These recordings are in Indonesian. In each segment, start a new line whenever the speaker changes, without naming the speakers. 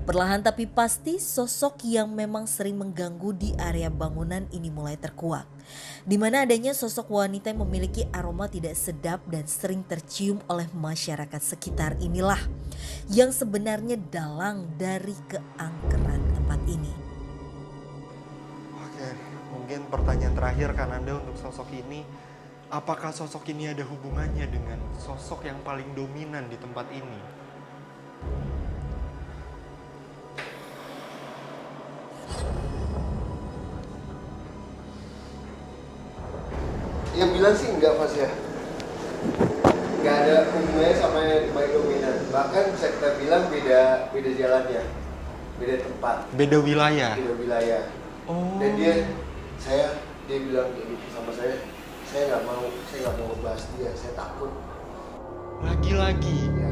Perlahan tapi pasti sosok yang memang sering mengganggu di area bangunan ini mulai terkuak. Di mana adanya sosok wanita yang memiliki aroma tidak sedap dan sering tercium oleh masyarakat sekitar inilah yang sebenarnya dalang dari keangkeran tempat ini.
Oke, mungkin pertanyaan terakhir kan Anda untuk sosok ini. Apakah sosok ini ada hubungannya dengan sosok yang paling dominan di tempat ini?
Yang bilang sih enggak Mas ya. Enggak ada hubungannya sama yang paling dominan. Bahkan bisa kita bilang beda jalannya. Beda tempat.
Beda wilayah?
Beda wilayah.
Oh.
Dan dia bilang kayak gitu sama saya nggak mau ngebahas dia, saya takut.
Lagi-lagi?
Ya.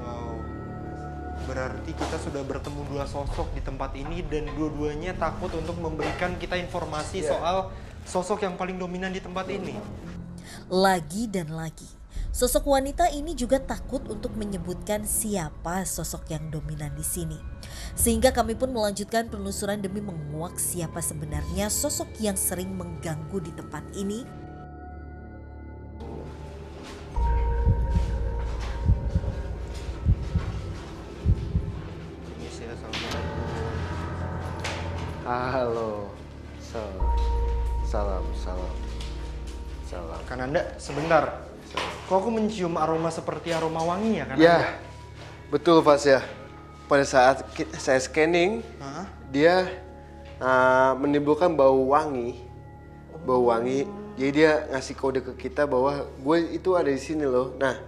Wow. Berarti kita sudah bertemu dua sosok di tempat ini dan dua-duanya takut untuk memberikan kita informasi soal sosok yang paling dominan di tempat ini.
Lagi dan lagi, sosok wanita ini juga takut untuk menyebutkan siapa sosok yang dominan di sini. Sehingga kami pun melanjutkan penelusuran demi menguak siapa sebenarnya sosok yang sering mengganggu di tempat ini.
Permisi ya, Assalamualaikum.
Halo. Salam.
Kan Anda, sebentar. Kok aku mencium aroma seperti aroma wangi ya kan
Ya,
Anda?
betul Mas ya. Pada saat saya scanning, dia menimbulkan bau wangi. Jadi dia ngasih kode ke kita bahwa gue itu ada di sini loh. Nah,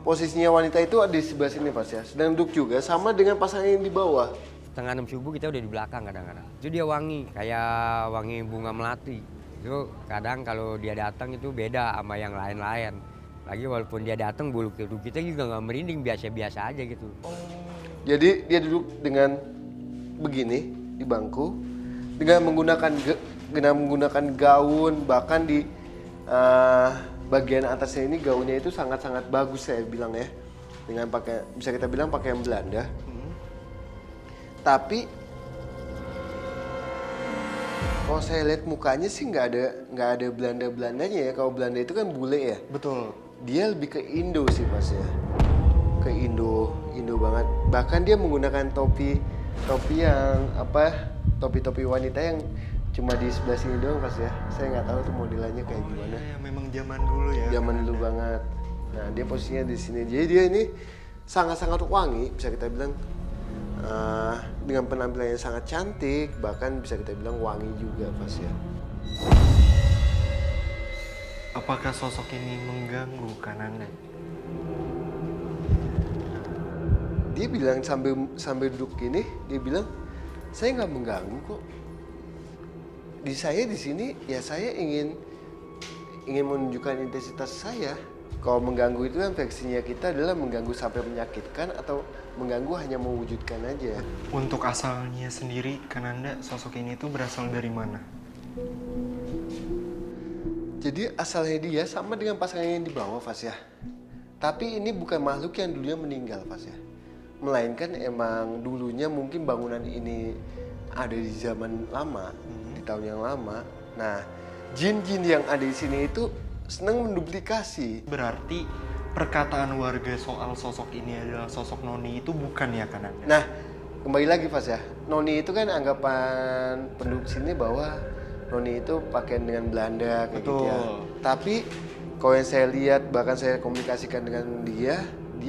posisinya wanita itu ada di sebelah sini Mas ya. Sedang duduk juga sama dengan pasangan yang di bawah.
Setengah 6 subuh kita udah di belakang kadang-kadang. Itu dia wangi, kayak wangi bunga melati. Itu kadang kalau dia datang itu beda sama yang lain-lain. Lagi walaupun dia datang bulu kuduk kita juga nggak merinding, biasa-biasa aja gitu.
Jadi dia duduk dengan begini di bangku dengan menggunakan gaun, bahkan di bagian atasnya ini gaunnya itu sangat-sangat bagus saya bilang ya. Dengan bisa kita bilang pakaian Belanda. Tapi kalau saya lihat mukanya sih nggak ada Belanda-Belandanya ya. Kalau Belanda itu kan bule ya.
Betul.
Dia lebih ke Indo sih Mas ya. Ke Indo banget. Bahkan dia menggunakan topi yang topi wanita yang cuma di sebelah sini doang Mas ya. Saya nggak tahu tuh modelannya kayak gimana.
Ya, memang zaman dulu ya.
Zaman dulu banget. Nah, dia posisinya di sini. Jadi dia ini sangat-sangat wangi, bisa kita bilang dengan penampilan yang sangat cantik, bahkan bisa kita bilang wangi juga Mas ya.
Apakah sosok ini mengganggu kan Anda?
Dia bilang sambil duduk gini, dia bilang saya nggak mengganggu kok. Di sini ya saya ingin menunjukkan intensitas saya. Kalau mengganggu itu kan versinya kita adalah mengganggu sampai menyakitkan atau mengganggu hanya mewujudkan aja.
Untuk asalnya sendiri kan Anda sosok ini tuh berasal dari mana?
Jadi asalnya dia sama dengan pasangan yang di bawah Fas ya. Tapi ini bukan makhluk yang dulunya meninggal Fas ya. Melainkan emang dulunya mungkin bangunan ini ada di zaman lama, di tahun yang lama. Nah, jin-jin yang ada di sini itu senang menduplikasi.
Berarti perkataan warga soal sosok ini adalah sosok Noni itu bukan ya kan Anda?
Nah, kembali lagi Fas ya. Noni itu kan anggapan penduduk sini bahwa Noni itu pakaian dengan Belanda kayak gitu ya. Tapi kalau yang saya lihat, bahkan saya komunikasikan dengan dia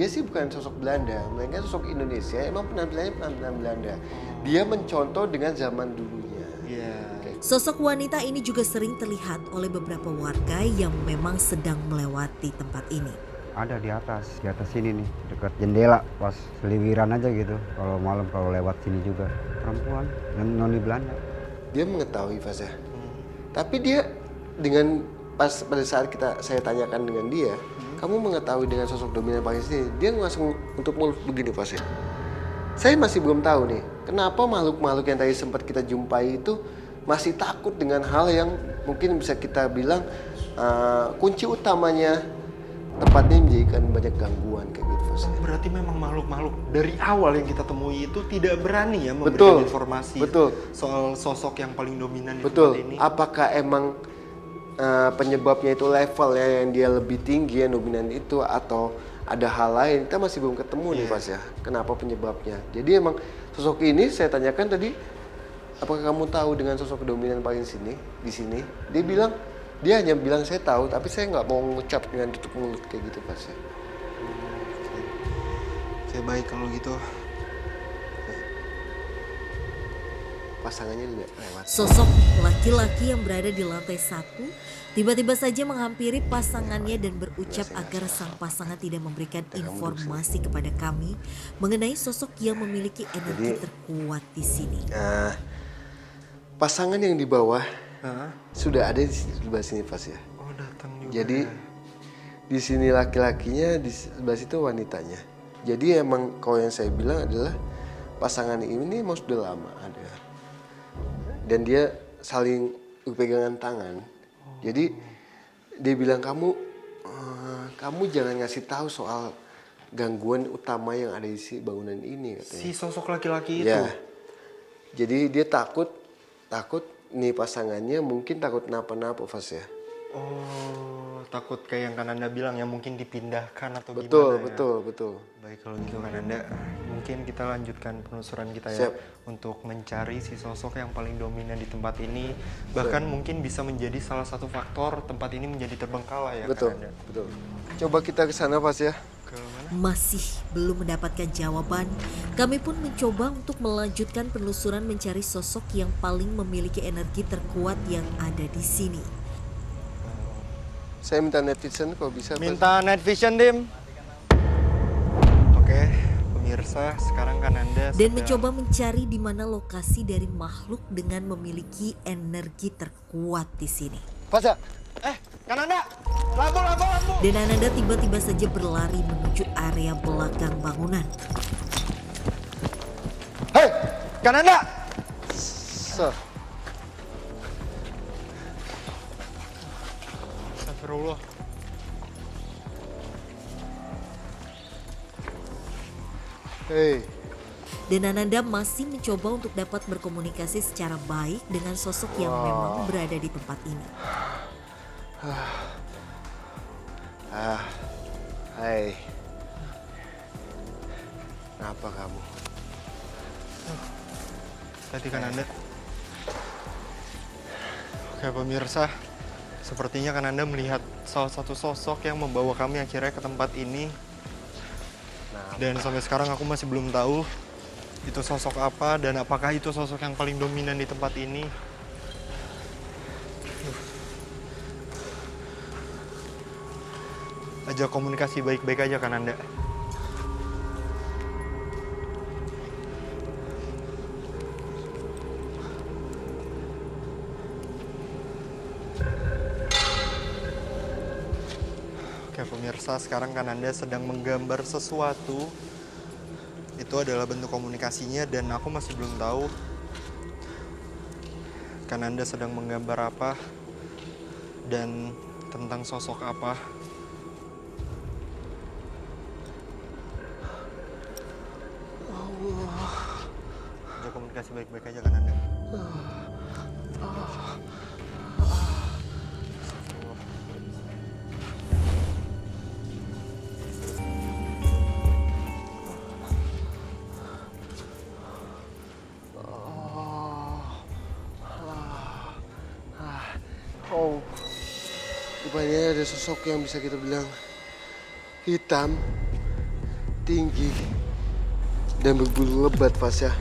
sih bukan sosok Belanda, melainkan sosok Indonesia. Emang penampilannya penampilan Belanda. Dia mencontoh dengan zaman dulunya.
Iya.
Sosok wanita ini juga sering terlihat oleh beberapa warga yang memang sedang melewati tempat ini.
Ada di atas sini nih, dekat jendela, pas seliwiran aja gitu. Kalau malam kalau lewat sini juga perempuan dan noni Belanda.
Dia mengetahui Fas ya. Tapi dia dengan pada saat saya tanyakan dengan dia, kamu mengetahui dengan sosok dominan pakai sini, dia langsung untuk mulut begini Fas ya. Saya masih belum tahu nih, kenapa makhluk-makhluk yang tadi sempat kita jumpai itu masih takut dengan hal yang mungkin bisa kita bilang kunci utamanya tempatnya menjadikan banyak gangguan kayak gitu. Fas.
Berarti memang makhluk-makhluk dari awal yang kita temui itu tidak berani ya memberikan
Betul,
informasi
betul.
soal sosok yang paling dominan di tempat
Betul.
ini.
Apakah emang penyebabnya itu levelnya yang dia lebih tinggi yang dominan itu, atau ada hal lain? Kita masih belum ketemu nih Fas ya. Kenapa penyebabnya? Jadi emang sosok ini saya tanyakan tadi, apakah kamu tahu dengan sosok dominan paling di sini? Dia hanya bilang saya tahu, tapi saya nggak mau ngucap dengan tutup mulut kayak gitu Fas ya.
Oke, baik kalau gitu.
Pasangannya juga lewat.
Sosok laki-laki yang berada di lantai 1 tiba-tiba saja menghampiri pasangannya dan berucap agar sang pasangan tidak memberikan informasi kepada kami mengenai sosok yang memiliki energi terkuat di sini.
Nah, pasangan yang di bawah
Hah?
sudah ada di sebelah sini Fas ya.
Oh, datang juga.
Jadi di sini laki-lakinya, di sebelah situ wanitanya. Jadi emang kalau yang saya bilang adalah pasangan ini mau sudah lama ada. Dan dia saling berpegangan tangan. Jadi dia bilang kamu jangan ngasih tahu soal gangguan utama yang ada di si bangunan ini katanya.
Si sosok laki-laki itu.
Ya. Jadi dia takut nih pasangannya mungkin takut napa-napa Fas ya.
Oh, takut kayak yang Kananda bilang ya, mungkin dipindahkan atau
Betul,
gimana ya.
betul.
Baik kalau gitu Kananda, mungkin kita lanjutkan penelusuran kita ya.
Siap.
Untuk mencari si sosok yang paling dominan di tempat ini. Bahkan mungkin bisa menjadi salah satu faktor tempat ini menjadi terbengkalai ya
Betul,
Kananda.
betul. Coba kita ke sana Fas ya.
Ke mana?
Masih belum mendapatkan jawaban, kami pun mencoba untuk melanjutkan penelusuran mencari sosok yang paling memiliki energi terkuat yang ada di sini.
Saya minta netizen kalau bisa. Fas.
Minta night vision, Dim. Oke, pemirsa, sekarang Kananda
Dan mencoba mencari di mana lokasi dari makhluk dengan memiliki energi terkuat di sini.
Fas ya?
Kananda, lampu.
Dan Ananda tiba-tiba saja berlari menuju area belakang bangunan.
Hei!
Kananda!
So.
Astagfirullah.
Hei.
Dan Ananda masih mencoba untuk dapat berkomunikasi secara baik dengan sosok yang memang berada di tempat ini.
Hai. Kenapa kamu?
Tadi Kananda. Oke pemirsa, sepertinya Kananda melihat salah satu sosok yang membawa kami akhirnya ke tempat ini. Dan sampai sekarang aku masih belum tahu itu sosok apa dan apakah itu sosok yang paling dominan di tempat ini. Ajak komunikasi baik-baik aja Kananda. Oke pemirsa, sekarang Kananda sedang menggambar sesuatu. Itu adalah bentuk komunikasinya dan aku masih belum tahu Kananda sedang menggambar apa dan tentang sosok apa. Ajak komunikasi baik-baik aja Kananda.
Oh, rupanya ada sosok yang bisa kita bilang hitam, tinggi, dan berbulu lebat, Fas ya.